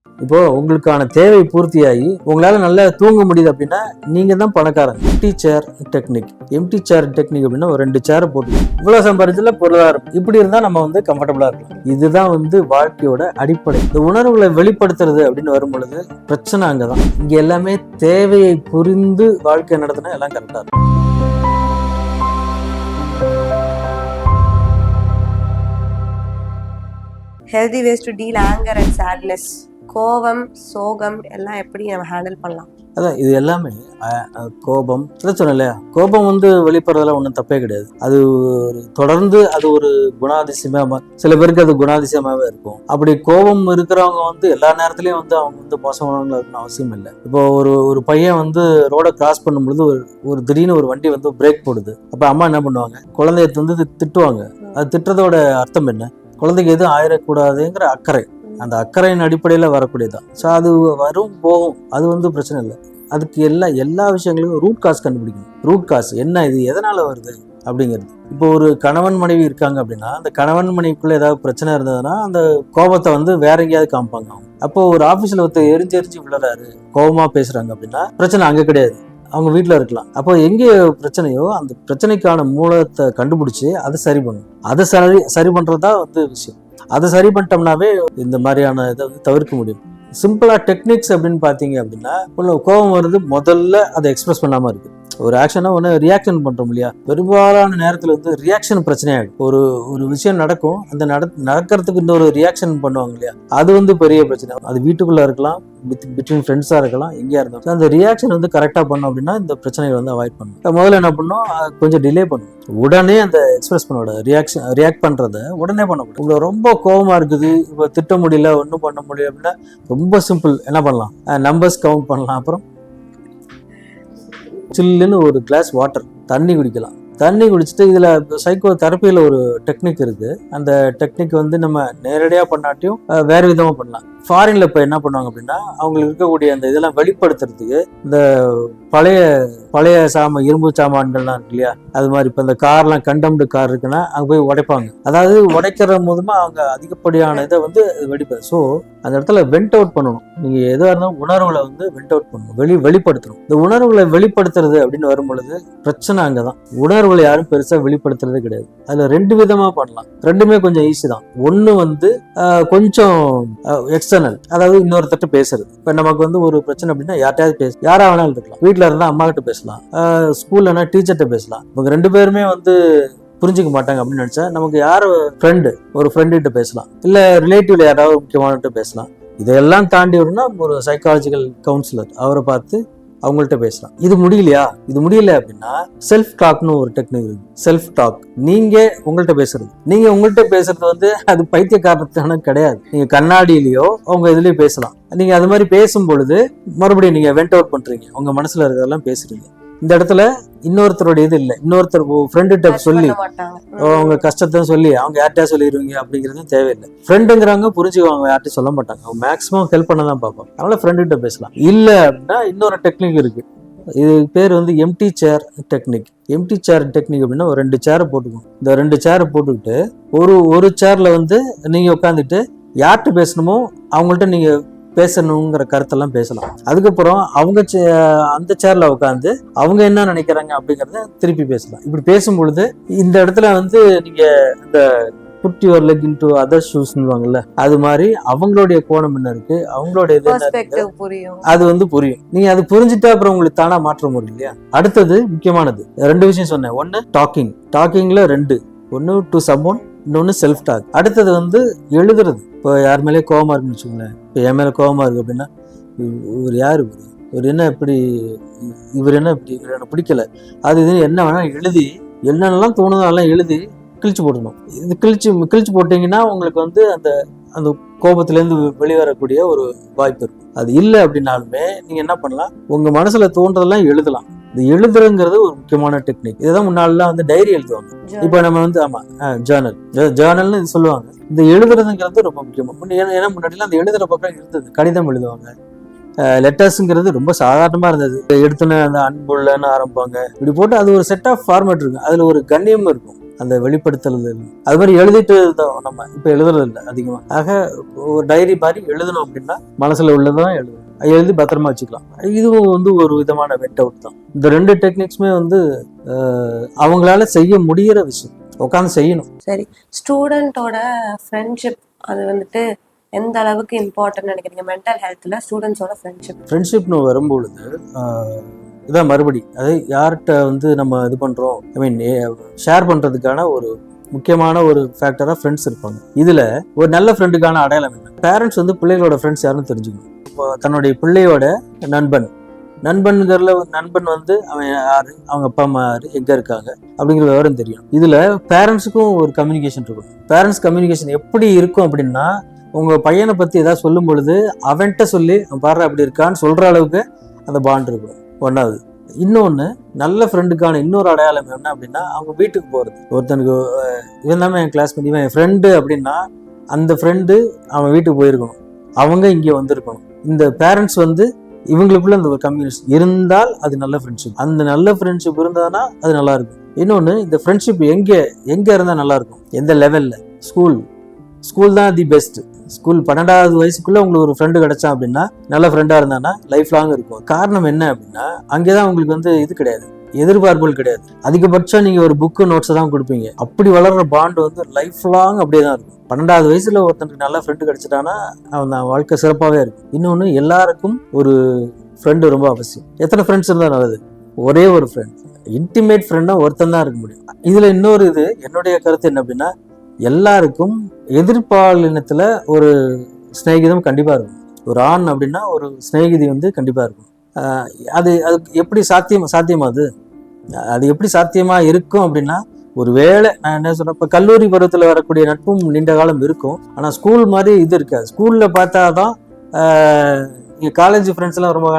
இப்போ உங்களுக்கான தேவை பூர்த்தியாகி உங்களால நல்லா தூங்க முடியுது அப்படின்னா நீங்க தான் பணக்காரங்க. எம்டி சேர் டெக்னிக் அப்படின்னா ஒரு 2 சேரை போட்டு இவ்வளவு சம்பாதிச்சதுல பொருளாதாரம் இப்படி இருந்தா நம்ம வந்து கம்ஃபர்டபுளா இருக்கலாம். இதுதான் வந்து வாழ்க்கையோட அடிப்படை. இந்த உணர்வுகளை வெளிப்படுத்துறது அப்படின்னு வரும் பொழுது பிரச்சனை அங்கதான். இங்க எல்லாமே தேவையை புரிந்து வாழ்க்கை நடத்தினா எல்லாம் கரெக்டா இருக்கும். Healthy ways to deal anger and sadness. கோபம், சோகம் எல்லாம் எப்படி நம்ம ஹேண்டில் பண்ணலாம்? அதான் இது எல்லாமே கோபம் சொன்னேன் இல்லையா, கோபம் வந்து வெளிப்படுறதுல ஒன்றும் தப்பே கிடையாது. அது தொடர்ந்து அது ஒரு குணாதிசயமா, சில பேருக்கு அது குணாதிசயமாவே இருக்கும். அப்படி கோபம் இருக்கிறவங்க வந்து எல்லா நேரத்துலயும் வந்து அவங்க வந்து மோசமானவங்க இருக்கணும் அவசியம் இல்லை. இப்போ ஒரு பையன் வந்து ரோட கிராஸ் பண்ணும்பொழுது ஒரு திடீர்னு ஒரு வண்டி வந்து பிரேக் போடுது. அப்ப அம்மா என்ன பண்ணுவாங்க, குழந்தைய வந்து திட்டுவாங்க. அது திட்டுறதோட அர்த்தம் என்ன? குழந்தைக்கு எதுவும் ஆயிடக்கூடாதுங்கிற அக்கறை. அந்த அக்கறையின் அடிப்படையில வரக்கூடியதான். ஸோ அது வரும் போகும், அது வந்து பிரச்சனை இல்லை. அதுக்கு எல்லா விஷயங்களுக்கும் ரூட் காஸ் கண்டுபிடிக்கணும். ரூட் காஸ் என்ன, இது எதனால வருது அப்படிங்கிறது. இப்போ ஒரு கணவன் மனைவி இருக்காங்க அப்படின்னா அந்த கணவன் மனைவிக்குள்ள ஏதாவது பிரச்சனை இருந்ததுன்னா அந்த கோபத்தை வந்து வேற எங்கேயாவது காமிப்பாங்க. அப்போ ஒரு ஆபீஸ்ல ஒருத்தர் எரிஞ்சு விழுறாரு, கோபமா பேசுறாங்க அப்படின்னா பிரச்சனை அங்க கிடையாது, அவங்க வீட்டில் இருக்கலாம். அப்போ எங்கே பிரச்சனையோ அந்த பிரச்சனைக்கான மூலத்தை கண்டுபிடிச்சி அதை சரி பண்ணணும். அதை சரி பண்றதா வந்து விஷயம். அதை சரி பண்ணிட்டோம்னாவே இந்த மாதிரியான இதை வந்து தவிர்க்க முடியும். சிம்பிளா டெக்னிக்ஸ் அப்படின்னு பாத்தீங்க அப்படின்னா, கோபம் வருது, முதல்ல அதை எக்ஸ்பிரஸ் பண்ணாம இருக்கு. ஒரு ஆக்ஷனா ஒன்று ரியாக்ஷன் பண்றோம் இல்லையா, பெரும்பாலான நேரத்துல வந்து ரியாக்ஷன் பிரச்சனையாயிடும். ஒரு விஷயம் நடக்கும், அந்த நடக்கிறதுக்கு இன்னொரு ரியாக்ஷன் பண்ணுவாங்க இல்லையா, அது வந்து பெரிய பிரச்சனை. அது வீட்டுக்குள்ள இருக்கலாம், பிட்வீன் ஃப்ரெண்ட்ஸா இருக்கலாம், எங்கேயா இருந்தாலும் அந்த ரியாக்ஷன் வந்து கரெக்டா பண்ணோம் அப்படின்னா இந்த பிரச்சனைகள் வந்து அவாய்ட் பண்ணணும். முதல்ல என்ன பண்ணணும், கொஞ்சம் டிலே பண்ணணும். உடனே அந்த எக்ஸ்பிரஸ் பண்ணோட ரியாக்ட் பண்றத உடனே பண்ணக்கூடாது. உங்களுக்கு ரொம்ப கோபமா இருக்குது, இப்போ திட்ட முடியல, ஒன்றும் பண்ண முடியல அப்படின்னா ரொம்ப சிம்பிள், என்ன பண்ணலாம், நம்பர்ஸ் கவுண்ட் பண்ணலாம். அப்புறம் சில்லுன்னு ஒரு கிளாஸ் வாட்டர் தண்ணி குடிக்கலாம். தண்ணி குடிச்சிட்டு இதில் சைக்கோ தெரப்பியில் ஒரு டெக்னிக் இருக்குது. அந்த டெக்னிக் வந்து நம்ம நேரடியாக பண்ணாட்டியும் வேறு விதமாக பண்ணலாம். ஃபாரின்ல இப்போ என்ன பண்ணுவாங்க அப்படின்னா, அவங்களுக்கு இருக்கக்கூடிய அந்த இதெல்லாம் வெளிப்படுத்துறதுக்கு இந்த பழைய இரும்பு சாமான்கள்லாம் இருக்கு இல்லையா, அது மாதிரி இப்போ இந்த கார்லாம் கண்டம்டு கார் இருக்குன்னா அங்கே போய் உடைப்பாங்க. அதாவது உடைக்கிற மூலமா அவங்க அதிகப்படியான இதை வந்து வெளிப்படுது. ஸோ அந்த இடத்துல வெண்ட் அவுட் பண்ணணும். நீங்கள் எதாக இருந்தாலும் உணர்வுகளை வந்து வெண்ட் அவுட் பண்ணணும், வெளிப்படுத்தணும். இந்த உணர்வுகளை வெளிப்படுத்துறது அப்படின்னு வரும் பொழுது பிரச்சனை அங்கே தான். உணர்வுகளை யாரும் பெருசாக வெளிப்படுத்துறதே கிடையாது. அதில் 2 விதமாக பண்ணலாம், ரெண்டுமே கொஞ்சம் ஈஸி தான். ஒன்று வந்து கொஞ்சம் எக்ஸ்டர்னல், அதாவது இன்னொருத்தட்ட பேசுறது. இப்போ நமக்கு வந்து ஒரு பிரச்சனை அப்படின்னா யார்ட்டையாவது யாரா வேணாலும் இருக்கலாம். வீட்டில் இருந்தால் அம்மா கிட்ட பேசலாம், ஸ்கூல்லனா டீச்சர்கிட்ட பேசலாம். இவங்க 2 பேருமே வந்து புரிஞ்சுக்க மாட்டாங்க அப்படின்னு நினைச்சா நமக்கு ஒரு ஃப்ரெண்டு கிட்ட பேசலாம், இல்ல ரிலேட்டிவ்ல யாராவது முக்கியமானவர்கிட்ட பேசலாம். இதையெல்லாம் தாண்டி வரணும்னா ஒரு சைக்காலஜிக்கல் கவுன்சிலர், அவரை பார்த்து அவங்கள்ட்ட பேசலாம். இது முடியல அப்படின்னா செல்ஃப் டாக்னு ஒரு டெக்னிக் இருக்கு. செல்ஃப் டாக், நீங்க உங்கள்கிட்ட பேசுறது வந்து அது பைத்தியக்காரத்தான கிடையாது. நீங்க கண்ணாடியிலயோ அவங்க இதுலயோ பேசலாம். நீங்க அது மாதிரி பேசும் பொழுது மறுபடியும் நீங்க வெண்ட் அவுட் பண்றீங்க, உங்க மனசுல இருக்கிறதெல்லாம் பேசுறீங்க. இந்த இடத்துல இன்னொருத்தரோட இது இல்லை, இன்னொருத்தர் ஃப்ரெண்டுகிட்ட சொல்லி அவங்க கஷ்டத்தை சொல்லி அவங்க யார்கிட்டயா சொல்லிடுவீங்க அப்படிங்கிறதும் தேவையில்லை. ஃப்ரெண்டுங்கிறவங்க புரிஞ்சுக்குவாங்க, யார்ட்டையும் சொல்ல மாட்டாங்க, அவங்க மேக்ஸிமம் ஹெல்ப் பண்ண தான் பார்ப்பாங்க. அதனால ஃப்ரெண்டுகிட்ட பேசலாம். இல்லை அப்படின்னா இன்னொரு டெக்னிக் இருக்கு, இது பேர் வந்து எம்டி சேர் டெக்னிக். எம்டி சேர் டெக்னிக் அப்படின்னா ஒரு 2 சேரை போட்டுக்கணும். இந்த 2 சேரை போட்டுக்கிட்டு ஒரு சேர்ல வந்து நீங்க உட்காந்துட்டு யார்கிட்ட பேசணுமோ அவங்கள்ட்ட நீங்க பேசணுங்கிற கருத்தெல்லாம் பேசலாம். அதுக்கப்புறம் அவங்க அந்த சேர்ல உட்காந்து அவங்க என்ன நினைக்கிறாங்க அப்படிங்கறத திருப்பி பேசலாம். இப்படி பேசும் பொழுது இந்த இடத்துல வந்து நீங்க இந்த put your leg into other shoes சொல்லுவாங்கல்ல, அது மாதிரி அவங்களுடைய கோணம் என்ன இருக்கு, அவங்களுடைய இது அது வந்து புரியும். நீங்க அது புரிஞ்சுட்டா அப்புறம் உங்களுக்கு தானா மாற்றம் வரும் இல்லையா. அடுத்தது முக்கியமானது 2 விஷயம் சொன்னேன். ஒன்னு டாக்கிங்ல 2, ஒன்னு டு சம்மோன், இன்னொன்னு செல்ஃப் டாக். அடுத்தது வந்து எழுதுறது. இப்போ யார் மேலே கோபமா இருக்குன்னு வச்சுக்கோங்களேன், இப்போ என் மேலே கோபமா இருக்கு அப்படின்னா, இவர் யார், இவர் என்ன இப்படி, இவர் எனக்கு பிடிக்கல, அது இது என்ன வேணா எழுதி என்னென்னலாம் தோணுதோ அதெல்லாம் எழுதி கிழிச்சு போடணும். இது கிழிச்சு போட்டீங்கன்னா உங்களுக்கு வந்து அந்த கோபத்திலேருந்து வெளிவரக்கூடிய ஒரு வாய்ப்பு இருக்கும். அது இல்லை அப்படின்னாலுமே நீங்க என்ன பண்ணலாம், உங்க மனசுல தோன்றதெல்லாம் எழுதலாம். இது எழுதுறங்கிறது ஒரு முக்கியமான டெக்னிக். இதுதான் முன்னாடிலாம் வந்து டைரி எழுதுவாங்க. இப்ப நம்ம வந்து ஜேர்னல்னு இது சொல்லுவாங்க. இந்த எழுதுறதுங்கிறது ரொம்ப முக்கியமா. ஏன்னா முன்னாடிலாம் அந்த எழுதுற பக்கம் இருந்தது, கடிதம் எழுதுவாங்க. லெட்டர்ஸுங்கிறது ரொம்ப சாதாரணமா இருந்தது. எடுத்துன்னு அந்த அன்புள்ளன்னு ஆரம்பிப்பாங்க, இப்படி போட்டு அது ஒரு செட் ஆஃப் ஃபார்மேட் இருக்கு. அதுல ஒரு கண்ணியம் இருக்கும். அந்த வெளிப்படுத்தல் அது மாதிரி எழுதிட்டு இருந்தோம். நம்ம இப்போ எழுதுறது இல்லை அதிகமாக. ஆக ஒரு டைரி மாதிரி எழுதணும் அப்படின்னா மனசுல உள்ளதான் எழுதணும், எழுதி பத்திரமா வச்சுக்கலாம். இதுவும் வந்து ஒரு விதமான வெட் அவுட் தான். இந்த 2 டெக்னிக்ஸுமே வந்து அவங்களால செய்ய முடிகிற விஷயம், உட்காந்து செய்யணும். சரி, ஸ்டூடெண்டோட ஃப்ரெண்ட்ஷிப் அது வந்துட்டு எந்த அளவுக்கு இம்பார்ட்டன்ட் நினைக்கிறீங்க மென்டல் ஹெல்த்ல ஸ்டூடெண்ட்ஸோட ஃப்ரெண்ட்ஷிப்னு வரும்பொழுது இதான் மறுபடி அது யார்கிட்ட வந்து நம்ம இது பண்றோம், ஐ மீன் ஷேர் பண்றதுக்கான ஒரு முக்கியமான ஒரு ஃபேக்டரா ஃப்ரெண்ட்ஸ் இருப்பாங்க. இதுல ஒரு நல்ல ஃப்ரெண்டுக்கான அடையாளம் என்ன? பேரண்ட்ஸ் வந்து பிள்ளைகளோட ஃப்ரெண்ட்ஸ் யாருன்னு தெரிஞ்சுக்கணும். இப்போ தன்னுடைய பிள்ளையோட நண்பன் வந்து அவன் யாரு, அவங்க அப்பா அம்மா யாரு, எங்க இருக்காங்க அப்படிங்கிற விவரம் தெரியும். இதுல பேரண்ட்ஸுக்கும் ஒரு கம்யூனிகேஷன் இருக்கும். பேரண்ட்ஸ் கம்யூனிகேஷன் எப்படி இருக்கும் அப்படின்னா, உங்க பையனை பத்தி ஏதாவது சொல்லும் பொழுது அவன்கிட்ட சொல்லி பாரு அப்படி இருக்கான்னு சொல்ற அளவுக்கு அந்த பாண்ட் இருக்கும். ஒன்னாவது. இன்னொன்னு, நல்ல ஃப்ரெண்டுக்கான இன்னொரு அடையாளம் என்ன அப்படின்னா, அவங்க வீட்டுக்கு போறது. ஒருத்தனுக்கு இவன் தான் என் கிளாஸ்மேட், இவன் என் ஃப்ரெண்டு அப்படின்னா அந்த ஃப்ரெண்டு அவன் வீட்டுக்கு போயிருக்கணும், அவங்க இங்கே வந்திருக்கணும். இந்த பேரண்ட்ஸ் வந்து இவங்களுக்குள்ள அந்த ஒரு கம்யூனிகேஷன் இருந்தால் அது நல்ல ஃப்ரெண்ட்ஷிப். அந்த நல்ல ஃப்ரெண்ட்ஷிப் இருந்ததுன்னா அது நல்லா இருக்கும். இன்னொன்று, இந்த ஃப்ரெண்ட்ஷிப் எங்கே இருந்தால் நல்லா இருக்கும், எந்த லெவலில்? ஸ்கூல் தான் தி பெஸ்ட். ஸ்கூல் 12வது வயசுக்குள்ள உங்களுக்கு ஒரு ஃப்ரெண்டு கிடைச்சா அப்படின்னா, நல்ல ஃப்ரெண்டாக இருந்தானா லைஃப் லாங் இருக்கும். காரணம் என்ன அப்படின்னா, அங்கேதான் உங்களுக்கு வந்து இது கிடையாது, எதிர்பார்ப்புகள் கிடையாது. அதிகபட்சம் நீங்க ஒரு புக்கு நோட்ஸ் தான் கொடுப்பீங்க. அப்படி வளர்ற பாண்ட் வந்து லைஃப் லாங் அப்படியே தான் இருக்கும். 12வது வயசுல ஒருத்தனுக்கு நல்ல ஃப்ரெண்டு கிடைச்சிட்டானா அவன் வாழ்க்கை சிறப்பாகவே இருக்கும். இன்னொன்று, எல்லாருக்கும் ஒரு ஃப்ரெண்டு ரொம்ப அவசியம். எத்தனை ஃப்ரெண்ட்ஸ் இருந்தால் நல்லது? ஒரே ஒரு ஃப்ரெண்ட், இன்டிமேட் ஃப்ரெண்டா ஒருத்தன் தான் இருக்க முடியும். இதுல இன்னொரு இது என்னுடைய கருத்து என்ன அப்படின்னா, எல்லாருக்கும் எதிர்பாலினத்துல ஒரு ஸ்நேகிதம் கண்டிப்பா இருக்கும். ஒரு ஆண் அப்படின்னா ஒரு ஸ்நேகிதி வந்து கண்டிப்பா இருக்கும். அது எப்படி சாத்தியமாது? அது எப்படி சாத்தியமா இருக்கும் அப்படின்னா, ஒரு வேளை நான் என்ன சொல்றேன், இப்போ கல்லூரி பருவத்தில் வரக்கூடிய நட்பும் நீண்ட காலம் இருக்கும். ஆனால் ஸ்கூல் மாதிரி இது இருக்காது. ஸ்கூலில் பார்த்தாதான் இங்கே காலேஜ் ஃப்ரெண்ட்ஸ் எல்லாம் ரொம்ப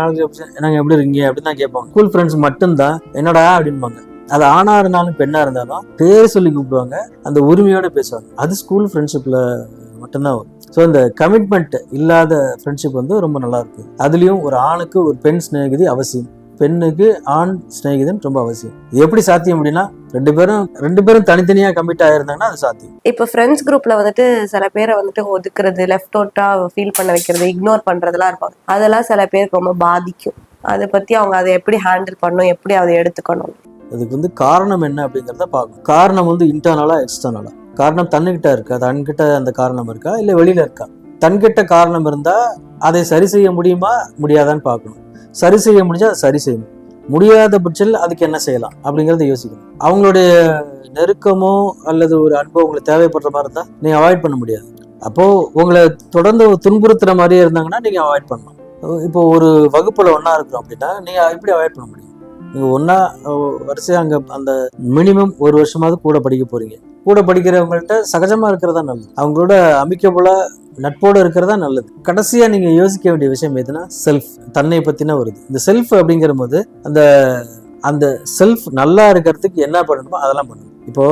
நாங்கள் எப்படி இருக்கீங்க அப்படின்னு தான் கேட்பாங்க. ஸ்கூல் ஃப்ரெண்ட்ஸ் மட்டும்தான் என்னடா அப்படின்பாங்க. அது ஆணா இருந்தாலும் பெண்ணா இருந்தாலும் பேர் சொல்லி கூப்பிடுவாங்க, அந்த உரிமையோட பேசுவாங்க. அது ஸ்கூல் ஃப்ரெண்ட்ஷிப்ல மட்டும்தான் வரும். ஸோ இந்த கமிட்மெண்ட் இல்லாத ஃப்ரெண்ட்ஷிப் வந்து ரொம்ப நல்லா இருக்கு. அதுலயும் ஒரு ஆணுக்கு ஒரு பெண் சிநேகிதி அவசியம், பெண்ணுக்கு ஆண் சிநேகிதன் ரொம்ப அவசியம். இது எப்படி சாத்தியம் அப்படின்னா, ரெண்டு பேரும் தனித்தனியா கமிட் ஆயிருந்தாங்கன்னா அது சாத்தியம். இப்போ ஃப்ரெண்ட்ஸ் குரூப்ல வந்துட்டு சில பேரை வந்துட்டு ஒதுக்குறது, லெஃப்ட் அவுட்டா ஃபீல் பண்ண வைக்கிறது, இக்னோர் பண்றதெல்லாம் இருப்பாங்க. அதெல்லாம் சில பேருக்கு ரொம்ப பாதிக்கும். அதை பத்தி அவங்க அதை எப்படி ஹேண்டில் பண்ணணும், எப்படி அதை எடுத்துக்கணும்? அதுக்கு வந்து காரணம் என்ன அப்படிங்கிறத பார்க்கணும். காரணம் வந்து இன்டர்னலா எக்ஸ்டர்னலா? காரணம் தன்னுகிட்ட இருக்கா, தன்கிட்ட அந்த காரணம் இருக்கா, இல்லை வெளியில இருக்கா? தன்கிட்ட காரணம் இருந்தா அதை சரி செய்ய முடியுமா முடியாதான்னு பார்க்கணும். சரி செய்ய முடிஞ்சா அதை சரி செய்யணும். முடியாத பட்சத்தில் அதுக்கு என்ன செய்யலாம் அப்படிங்கிறத யோசிக்கணும். அவங்களுடைய நெருக்கமோ அல்லது ஒரு அன்போ உங்களுக்கு தேவைப்படுற மாதிரி இருந்தா நீங்க அவாய்ட் பண்ண முடியாது. அப்போ உங்களை தொடர்ந்து துன்புறுத்துற மாதிரியே இருந்தாங்கன்னா நீங்க அவாய்ட் பண்ணலாம். இப்போ ஒரு வகுப்புல ஒன்னா இருக்கிறோம் அப்படின்னா நீங்க எப்படி அவாய்ட் பண்ண முடியும்? நீங்க ஒன்னா வரிசையா அங்க அந்த மினிமம் 1 வருஷமாவது கூட படிக்க போறீங்க. கூட படிக்கிறவங்கள்ட்ட சகஜமா இருக்கிறதா நல்லது, அவங்களோட அமிக்கபுலா நட்போட இருக்கிறதா நல்லது. கடைசியா நீங்க யோசிக்க வேண்டிய விஷயம் எதுனா, செல்ஃப், தன்னை பத்தின வருது. இந்த செல்ஃப் அப்படிங்கிற போது அந்த செல்ஃப் நல்லா இருக்கிறதுக்கு என்ன பண்ணணுமோ அதெல்லாம் பண்ணணும். இப்போ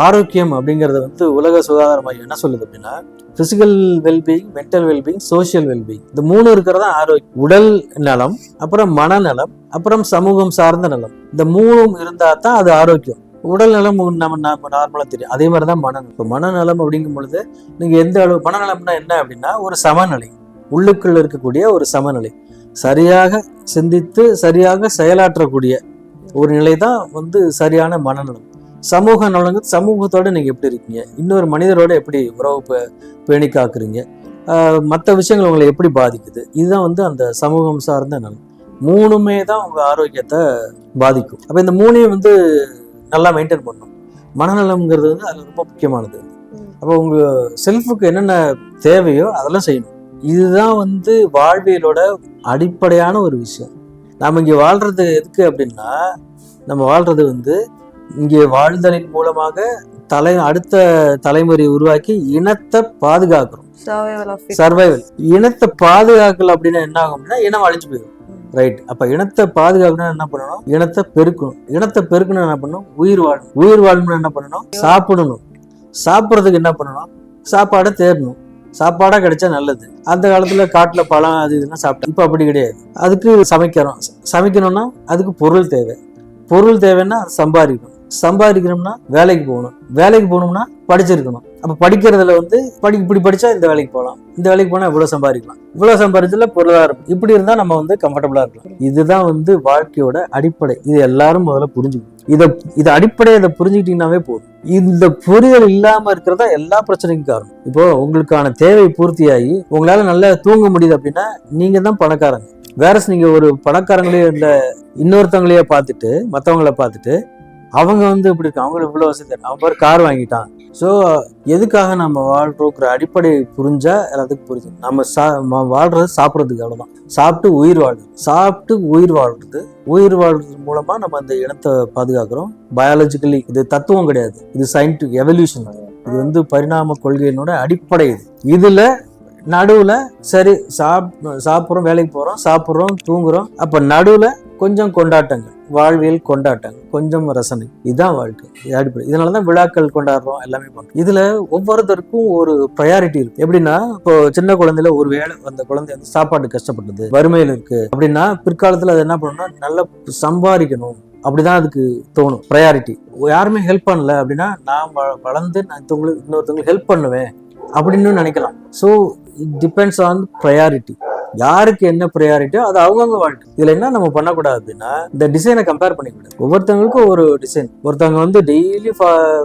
ஆரோக்கியம் அப்படிங்கறத வந்து உலக சுகாதார மையம் என்ன சொல்லுது அப்படின்னா, physical wellbeing, mental wellbeing, social wellbeing, இந்த 3 இருக்கிறதா ஆரோக்கியம். உடல் நலம், அப்புறம் மனநலம், அப்புறம் சமூகம் சார்ந்த நலம். இந்த 3 இருந்தா தான் அது ஆரோக்கியம். உடல் நலம் நம்ம நார்மலா தெரியும். அதே மாதிரிதான் மனநலம். இப்போ மனநலம் அப்படிங்கும் பொழுது நீங்க எந்த அளவு, மனநலம்னா என்ன அப்படின்னா ஒரு சமநிலை, உள்ளுக்குள்ள இருக்கக்கூடிய ஒரு சமநிலை, சரியாக சிந்தித்து சரியாக செயலாற்றக்கூடிய ஒரு நிலை தான் வந்து சரியான மனநலம். சமூக நலங்கு, சமூகத்தோட நீங்க எப்படி இருக்கீங்க, இன்னொரு மனிதரோட எப்படி உறவு பேணி காக்குறீங்க, மற்ற விஷயங்கள் உங்களை எப்படி பாதிக்குது, இதுதான் வந்து அந்த சமூகம் சார்ந்த நலம். 3மே தான் உங்க ஆரோக்கியத்தை பாதிக்கும். அப்ப இந்த 3ஐயும் வந்து நல்லா மெயின்டைன் பண்ணணும். மனநலம்ங்கிறது வந்து அது ரொம்ப முக்கியமானது. அப்போ உங்க செல்ஃபுக்கு என்னென்ன தேவையோ அதெல்லாம் செய்யணும். இதுதான் வந்து வாழ்வியலோட அடிப்படையான ஒரு விஷயம். நாம இங்க வாழ்றது எதுக்கு அப்படின்னா, நம்ம வாழ்றது வந்து இங்கே வாழ்தலின் மூலமாக அடுத்த தலைமுறை உருவாக்கி இனத்தை பாதுகாக்கிறோம். சர்வைவல். இனத்தை பாதுகாக்கல அப்படின்னா என்ன ஆகும் அப்படின்னா இனம் அழிஞ்சு போயிடும். ரைட். அப்ப இனத்தை பாதுகாக்கணும்னா என்ன பண்ணணும்? இனத்தை பெருக்கணும். இனத்தை பெருக்கணும் என்ன பண்ணணும்? உயிர் வாழணும். உயிர் வாழணும்னா என்ன பண்ணணும்? சாப்பிடணும். சாப்பிட்றதுக்கு என்ன பண்ணணும்? சாப்பாடை தேடணும். சாப்பாடா கிடைச்சா நல்லது. அந்த காலத்துல காட்டுல பழம் அது இதெல்லாம் சாப்பிட்டோம். இப்ப அப்படி கிடையாது. அதுக்கு சமைக்கணும்னா அதுக்கு பொருள் தேவை. பொருள் தேவைன்னா சம்பாதிக்கணும். சம்பாதிக்கணும்னா வேலைக்கு போகணும், வேலைக்கு போகணும்னா படிச்சிருக்கணும். அப்ப படிக்கிறதுல வந்து இப்படி படிச்சா இந்த வேலைக்கு போகலாம், இந்த வேலைக்கு போனா இவ்வளவு சம்பாதிக்கலாம், இவ்வளவு சம்பாதிச்சதுல பொருளாதாரம் இப்படி இருந்தா நம்ம வந்து கம்ஃபர்டபுளா இருக்கலாம். இதுதான் வந்து வாழ்க்கையோட அடிப்படை. இது எல்லாரும் முதல்ல புரிஞ்சுக்கணும். இதை அடிப்படையை இதை புரிஞ்சுக்கிட்டீங்கன்னாவே போதும். இந்த புரிதல் இல்லாம இருக்கிறதா எல்லா பிரச்சனைக்கும் காரணம். இப்போ உங்களுக்கான தேவை பூர்த்தியாகி உங்களால நல்லா தூங்க முடியுது அப்படின்னா நீங்க தான் பணக்காரங்க. வேற நீங்க ஒரு பணக்காரங்களையோ இல்ல இன்னொருத்தவங்களையோ பார்த்துட்டு மற்றவங்கள பார்த்துட்டு அவங்க வந்து இப்படி இருக்கு, அவங்களுக்கு இவ்வளவு வசதி, அவன் பாரு கார் வாங்கிட்டான். ஸோ எதுக்காக நம்ம வாழ்றோங்கிற அடிப்படை புரிஞ்சா எல்லாத்துக்கும் புரிஞ்சு. நம்ம வாழ்றது சாப்பிட்றதுக்கு, அவ்வளவுதான். சாப்பிட்டு உயிர் வாழ்றது, உயிர் வாழ்றது மூலமா நம்ம அந்த இனத்தை பாதுகாக்கிறோம். பயாலஜிக்கலி இது தத்துவம் கிடையாது, இது சயின்டிபிக் எவல்யூஷன். இது வந்து பரிணாம கொள்கையினோட அடிப்படை. இதுல நடுவுல சரி சாப்பிட்றோம், வேலைக்கு போறோம், சாப்பிட்றோம், தூங்குறோம். அப்ப நடுவுல கொஞ்சம் கொண்டாட்டங்கள், வாழ்வியல் கொண்டாட்டங்கள், கொஞ்சம் ரசனை. இதுதான் வாழ்க்கை, இது அடிப்படை. இதனாலதான் விழாக்கள் கொண்டாடுறோம், எல்லாமே பண்றோம். இதுல ஒவ்வொருத்தருக்கும் ஒரு ப்ரையாரிட்டி இருக்கு. எப்படின்னா இப்போ சின்ன குழந்தையில ஒரு வேளை அந்த குழந்தை வந்து சாப்பாடு கஷ்டப்பட்டது, வறுமையில இருக்கு அப்படின்னா பிற்காலத்துல அது என்ன பண்ணணும்னா நல்லா சம்பாதிக்கணும் அப்படிதான் அதுக்கு தோணும். ப்ரையாரிட்டி. யாருமே ஹெல்ப் பண்ணல அப்படின்னா நான் வளர்ந்து நான் இன்னொருத்தவங்களுக்கு ஹெல்ப் பண்ணுவேன் அப்படின்னு நினைக்கலாம். So it depends on priority. யாருக்கு என்ன ப்ரையாரிட்டியோ அது அவங்கவுங்க வாழ்க்கை. இதுல என்ன நம்ம பண்ணக்கூடாது அப்படின்னா இந்த டிசைனை கம்பேர் பண்ணிக்கூடாது. ஒவ்வொருத்தவங்களுக்கும் ஒரு டிசைன். ஒருத்தவங்க வந்து டெய்லி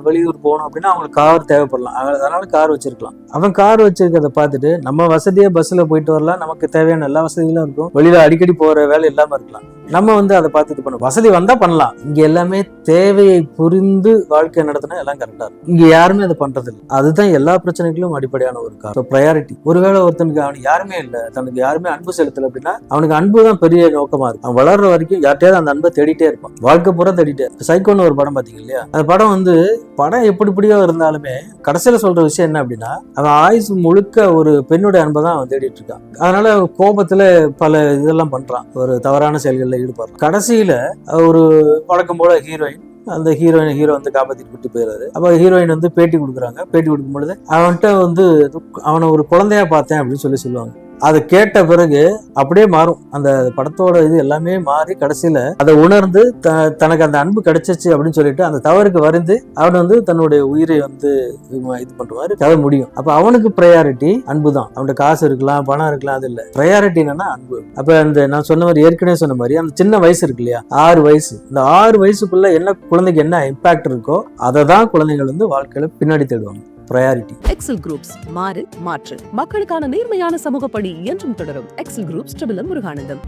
வெளியூர் போகணும் அப்படின்னா அவங்களுக்கு கார் தேவைப்படலாம், அதனால கார் வச்சிருக்கலாம். அவன் கார் வச்சிருக்கிறத பார்த்துட்டு நம்ம வசதியா பஸ்ல போயிட்டு வரலாம், நமக்கு தேவையான எல்லா வசதிகளும் இருக்கும், வெளியில அடிக்கடி போற வேலை இல்லாம இருக்கலாம். நம்ம வந்து அதை பார்த்து இது பண்ணணும். வசதி வந்தா பண்ணலாம். இங்க எல்லாமே தேவையை புரிந்து வாழ்க்கை நடத்தினா எல்லாம் கரெக்டா இருக்கும். இங்க யாருமே அதை பண்றது இல்லை. அதுதான் எல்லா பிரச்சனைகளும் அடிப்படையான ஒரு காரணம். ப்ரையாரிட்டி. ஒருவேளை ஒருத்தனுக்கு அவனுக்கு யாருமே இல்லை, தனக்கு யாருமே அன்பு செலுத்தல அப்படின்னா அவனுக்கு அன்பு தான் பெரிய நோக்கமா இருக்கும். அவன் வளர்ற வரைக்கும் யார்ட்டையாவது அந்த அன்பை தேடிட்டே இருப்பான், வாழ்க்கை பூரா தேடிட்டே. சைக்கோன்னு ஒரு படம் பாத்தீங்க இல்லையா? அந்த படம் வந்து படம் எப்படியோ இருந்தாலுமே கடைசியில சொல்ற விஷயம் என்ன அப்படின்னா அவன் ஆயுசு முழுக்க ஒரு பெண்ணுடைய அன்பை தான் அவன் தேடிட்டு இருக்கான். அதனால கோபத்துல பல இதெல்லாம் பண்றான், ஒரு தவறான செயல்கள்ல ஈடுபடுறான். கடைசியில ஒரு வழக்கம் போல ஹீரோயின், அந்த ஹீரோ வந்து காப்பாத்திட்டு விட்டு போயிடாரு. அப்ப ஹீரோயின் வந்து பேட்டி கொடுக்குறாங்க. பேட்டி கொடுக்கும் பொழுது அவன்கிட்ட வந்து அவனை ஒரு குழந்தையா பார்த்தேன் அப்படின்னு சொல்லுவாங்க. அதை கேட்ட பிறகு அப்படியே மாறும் அந்த படத்தோட இது எல்லாமே மாறி கடைசியில அதை உணர்ந்து தனக்கு அந்த அன்பு கிடைச்சிச்சு அப்படின்னு சொல்லிட்டு அந்த தவறுக்கு வருந்து அவன் வந்து தன்னுடைய உயிரை வந்து இது பண்ற கதை முடியும். அப்ப அவனுக்கு ப்ரையாரிட்டி அன்பு தான். அவனுக்கு காசு இருக்கலாம், பணம் இருக்கலாம், அது இல்லை. ப்ரையாரிட்டி என்னன்னா அன்பு. அப்ப அந்த நான் சொன்ன மாதிரி ஏற்கனவே சொன்ன மாதிரி அந்த சின்ன வயசு இருக்கு இல்லையா, 6 வயசு, இந்த 6 வயசுக்குள்ள என்ன குழந்தைக்கு என்ன இம்பாக்ட் இருக்கோ அதை தான் குழந்தைகள் வந்து வாழ்க்கையில பின்னாடி தேடுவாங்க. priority. எக்ஸல் குரூப்ஸ் மாறு மாற்று மக்களுக்கான நேர்மையான சமூக பணி என்றும் தொடரும். Excel groups Muruganandam.